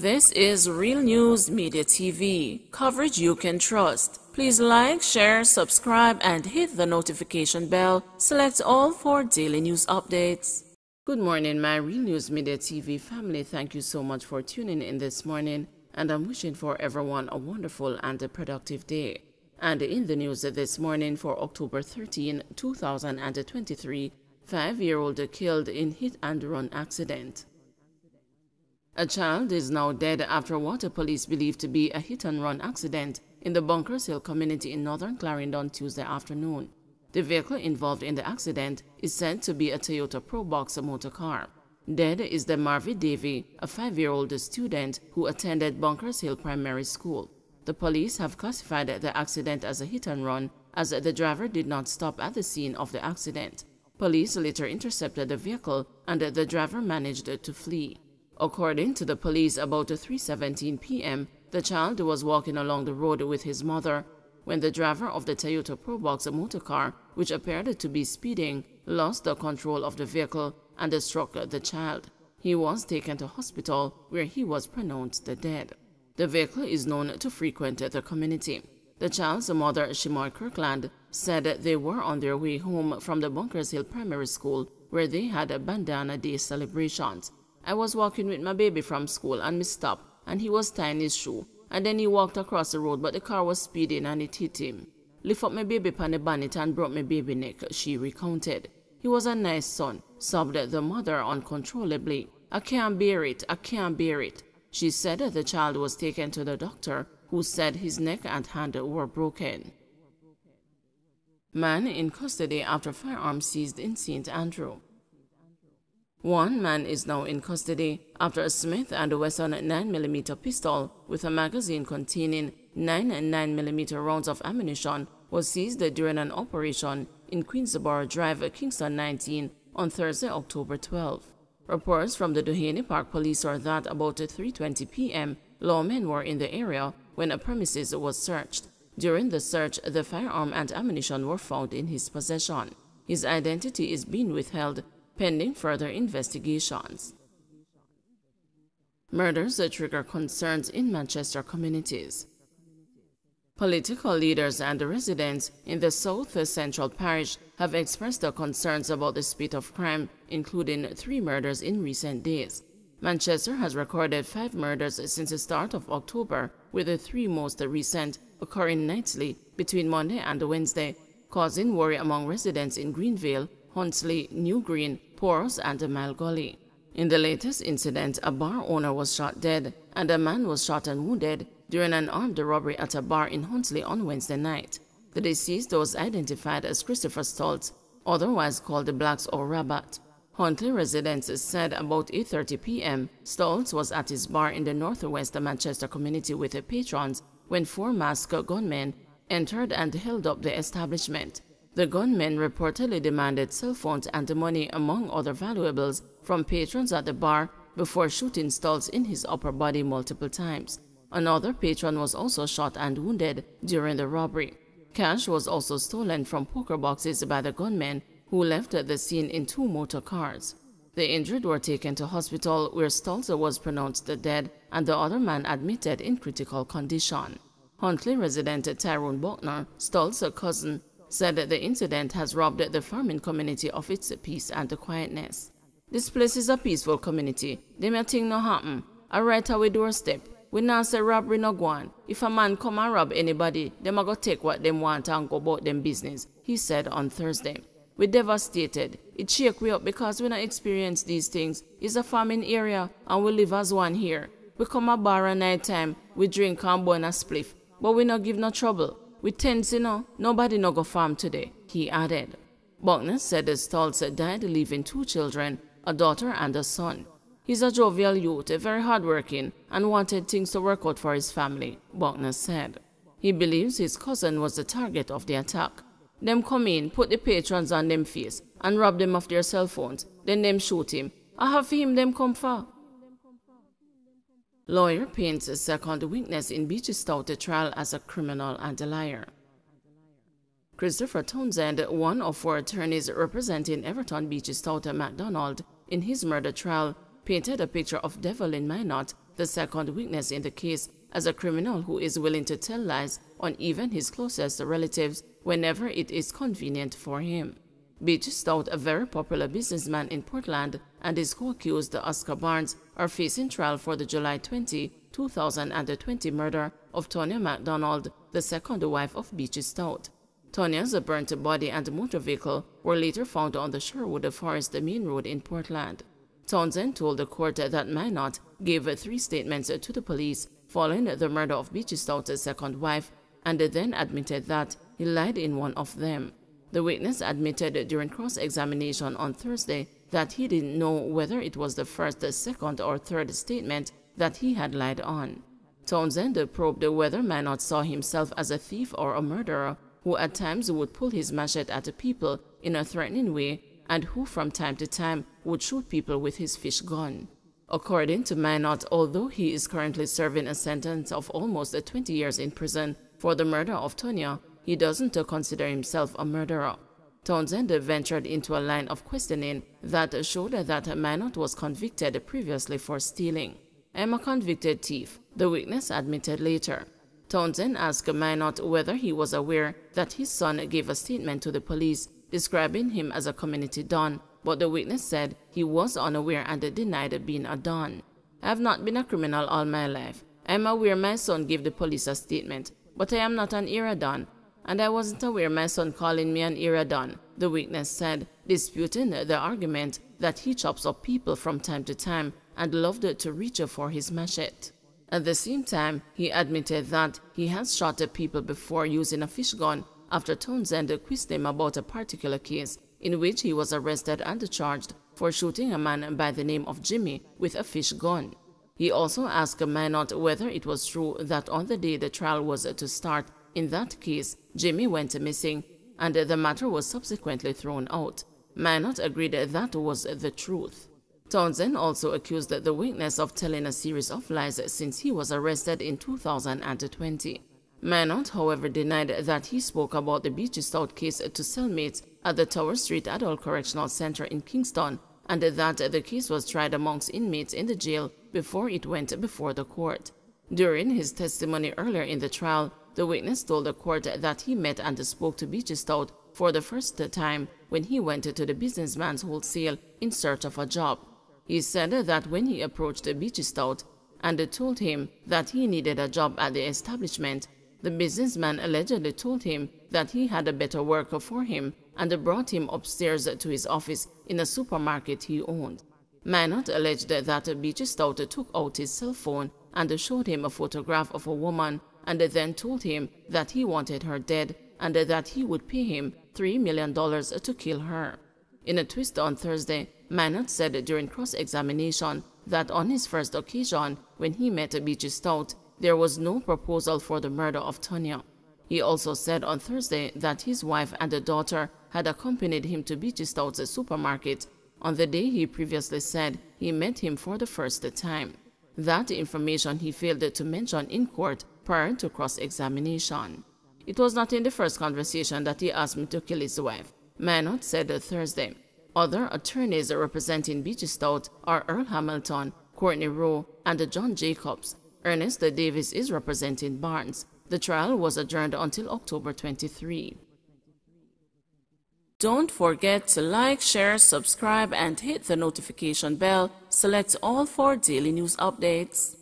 This is Real News Media TV, coverage you can trust. Please like, share, subscribe, and hit the notification bell. Select all for daily news updates. Good morning, my Real News Media TV family. Thank you so much for tuning in this morning, and I'm wishing for everyone a wonderful and a productive day. And in the news this morning for October 13, 2023, 5-year-old killed in hit-and-run accident. A child is now dead after what police believe to be a hit-and-run accident in the Bunkers Hill community in northern Clarendon Tuesday afternoon. The vehicle involved in the accident is said to be a Toyota Probox motor car. Dead is the Marvy Davy, a 5-year-old student who attended Bunkers Hill Primary School. The police have classified the accident as a hit-and-run as the driver did not stop at the scene of the accident. Police later intercepted the vehicle and the driver managed to flee. According to the police, about 3:17 p.m., the child was walking along the road with his mother when the driver of the Toyota Probox motor car, which appeared to be speeding, lost the control of the vehicle and struck the child. He was taken to hospital where he was pronounced dead. The vehicle is known to frequent the community. The child's mother, Shimoy Kirkland, said they were on their way home from the Bunkers Hill Primary School where they had a Bandana Day celebrations. I was walking with my baby from school and me stopped and he was tying his shoe and then he walked across the road but the car was speeding and it hit him. Lift up my baby pan the bonnet and broke my baby neck, she recounted. He was a nice son, sobbed the mother uncontrollably. I can't bear it, I can't bear it. She said the child was taken to the doctor who said his neck and hand were broken. Man in custody after firearm seized in St. Andrew. One man is now in custody after a Smith & Wesson 9mm pistol with a magazine containing 9 9mm rounds of ammunition was seized during an operation in Queensboro Drive, Kingston 19 on Thursday, October 12. Reports from the Duhaney Park Police are that about 3:20 p.m., lawmen were in the area when a premises was searched. During the search, the firearm and ammunition were found in his possession. His identity is being withheld pending further investigations. Murders trigger concerns in Manchester communities. Political leaders and residents in the South Central Parish have expressed their concerns about the spate of crime, including 3 murders in recent days. Manchester has recorded 5 murders since the start of October, with the 3 most recent occurring nightly between Monday and Wednesday, causing worry among residents in Greenvale, Huntsley, New Green, Poros, and Mile Gully. In the latest incident, a bar owner was shot dead and a man was shot and wounded during an armed robbery at a bar in Huntsley on Wednesday night. The deceased was identified as Christopher Stoltz, otherwise called the Blacks or Rabat. Huntley residents said about 8:30 p.m. Stoltz was at his bar in the northwest Manchester community with patrons when 4 masked gunmen entered and held up the establishment. The gunmen reportedly demanded cell phones and money among other valuables from patrons at the bar before shooting Stoltz in his upper body multiple times. Another patron was also shot and wounded during the robbery. Cash was also stolen from poker boxes by the gunmen who left the scene in 2 motor cars. The injured were taken to hospital where Stoltz was pronounced dead and the other man admitted in critical condition. Huntley resident Tyrone Buckner, Stoltz's cousin, said that the incident has robbed the farming community of its peace and quietness. This place is a peaceful community. Them a thing no happen. A right away doorstep. We not say robbery no go on. If a man come and rob anybody, them a go take what them want and go about them business, he said on Thursday. We devastated. It shake we up because we not experience these things. It's a farming area and we live as one here. We come a bar at night time, we drink and burn a spliff, but we not give no trouble. We tense, nobody no go farm today, he added. Buckner said the Stoltz died leaving 2 children, a daughter and a son. He's a jovial youth, very hardworking, and wanted things to work out for his family, Buckner said. He believes his cousin was the target of the attack. Them come in, put the patrons on them face, and rob them of their cell phones, then them shoot him. I have for him them come far. Lawyer paints a second witness in Beachy Stout trial as a criminal and a liar. Christopher Townsend, one of 4 attorneys representing Everton Beachy Stout MacDonald in his murder trial, painted a picture of Devlin Minot the second witness in the case, as a criminal who is willing to tell lies on even his closest relatives whenever it is convenient for him. Beachy Stout, a very popular businessman in Portland, and his co-accused Oscar Barnes are facing trial for the July 20, 2020 murder of Tonya MacDonald, the second wife of Beachy Stout. Tonya's burnt body and motor vehicle were later found on the Sherwood Forest Main Road in Portland. Townsend told the court that Minot gave 3 statements to the police following the murder of Beachy Stout's second wife, and then admitted that he lied in one of them. The witness admitted during cross-examination on Thursday that he didn't know whether it was the first, second, or third statement that he had lied on. Townsend probed whether Minot saw himself as a thief or a murderer who at times would pull his machete at people in a threatening way and who from time to time would shoot people with his fish gun. According to Minot, although he is currently serving a sentence of almost 20 years in prison for the murder of Tonya, he doesn't consider himself a murderer. Townsend ventured into a line of questioning that showed that Minot was convicted previously for stealing. "I'm a convicted thief," the witness admitted later. Townsend asked Minot whether he was aware that his son gave a statement to the police describing him as a community don, but the witness said he was unaware and denied being a don. "I have not been a criminal all my life. I am aware my son gave the police a statement, but I am not an era don, and I wasn't aware my son calling me an era don," the witness said, disputing the argument that he chops up people from time to time and loved to reach for his machete. At the same time, he admitted that he has shot people before using a fish gun after Townsend quizzed him about a particular case in which he was arrested and charged for shooting a man by the name of Jimmy with a fish gun. He also asked Minot whether it was true that on the day the trial was to start, in that case, Jimmy went missing, and the matter was subsequently thrown out. Minot agreed that was the truth. Townsend also accused the witness of telling a series of lies since he was arrested in 2020. Minot, however, denied that he spoke about the Beachy Stout case to cellmates at the Tower Street Adult Correctional Center in Kingston, and that the case was tried amongst inmates in the jail before it went before the court. During his testimony earlier in the trial, the witness told the court that he met and spoke to Beachy Stout for the first time when he went to the businessman's wholesale in search of a job. He said that when he approached Beachy Stout and told him that he needed a job at the establishment, the businessman allegedly told him that he had a better work for him and brought him upstairs to his office in a supermarket he owned. Minot alleged that Beachy Stout took out his cell phone and showed him a photograph of a woman and then told him that he wanted her dead and that he would pay him $3 million to kill her. In a twist on Thursday, Minot said during cross-examination that on his first occasion when he met Beachy Stout, there was no proposal for the murder of Tonya. He also said on Thursday that his wife and a daughter had accompanied him to Beachy Stout's supermarket on the day he previously said he met him for the first time. That information he failed to mention in court prior to cross-examination. "It was not in the first conversation that he asked me to kill his wife," Minot said Thursday. Other attorneys representing Beachy Stout are Earl Hamilton, Courtney Rowe, and John Jacobs. Ernest Davis is representing Barnes. The trial was adjourned until October 23. Don't forget to like, share, subscribe, and hit the notification bell. Select all for daily news updates.